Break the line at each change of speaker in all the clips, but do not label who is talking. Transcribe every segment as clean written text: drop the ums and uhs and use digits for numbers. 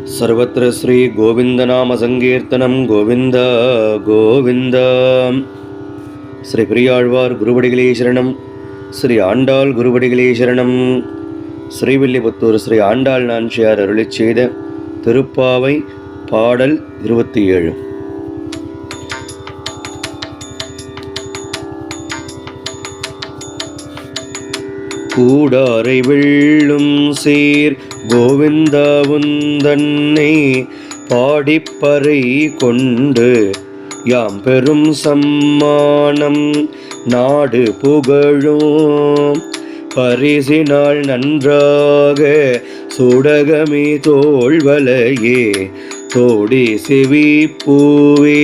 सर्वत्र श्री गोविंद नाम संकीर्तनम गोविंद गोविंद. श्री பெரியாழ்வார் குருவடிகளே சரணம். ஸ்ரீ ஆண்டாள் குருவடிகளே சரணம். ஸ்ரீவில்லிபுத்தூர் ஸ்ரீ ஆண்டாள் நாச்சியார் அருளிச் செய்த திருப்பாவை பாடல் 27. கூடாரை வெள்ளும் சீர் கோவிந்தா உந்தன்னை பாடிப்பறை கொண்டு யாம் பெரும் சம்மானம் நாடு புகழும் பரிசினால் நன்றாக சுடகமே தோள்வலையே தோடி செவி பூவே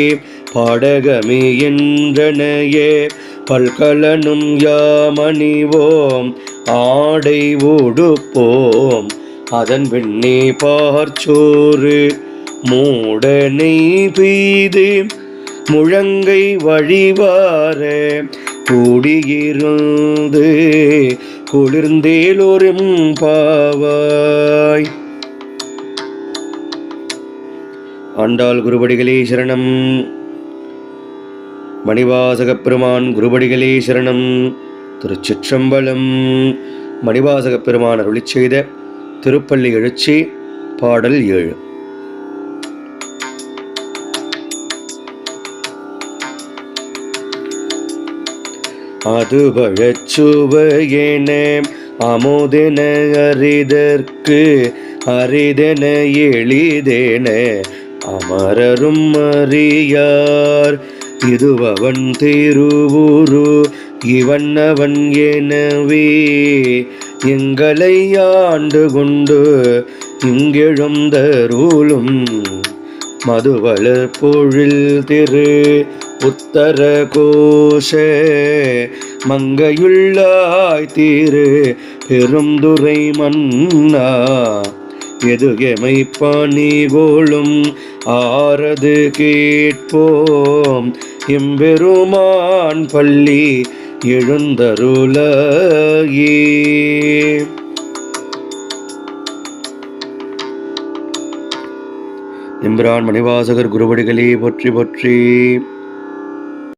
பாடகமே என்றனையே பல்கலனும் யாமணிவோம் ஆடை உடுப்போம் அதன் பின்னே பார்ச்சோறு மூடனை பெய்து முழங்கை வழிவார கூடியிருந்து குளிர்ந்தேலோரும் பாவாய். ஆண்டாள் குருவடிகளே சரணம். மணிவாசகப் பெருமான் குருவடிகளே சரணம். திருச்சிற்றம்பலம். மணிவாசகப் பெருமான் அருளிச் செய்த திருப்பள்ளி எழுச்சி பாடல் 7. அது பழச்சுவையென அமுதென அரிதற்கு அரிதென எளிதென அமரரும் அறியார் இதுவன் திருவுரு இவன் அவன் எனவே எங்களை ஆண்டு கொண்டு இங்கெழுந்தருளும் மதுவளர் பொழில் திரு உத்தர கோஷ மங்கையுள்ளாய் திரு பெருந்துரை மன்னா எதுகெமை பணிகோளும் ஆரது கேட்போம் எம்பெருமான் பள்ளி எழுந்தருளையே. எம்பிரான் மணிவாசகர் குருவடிகளே போற்றி போற்றி.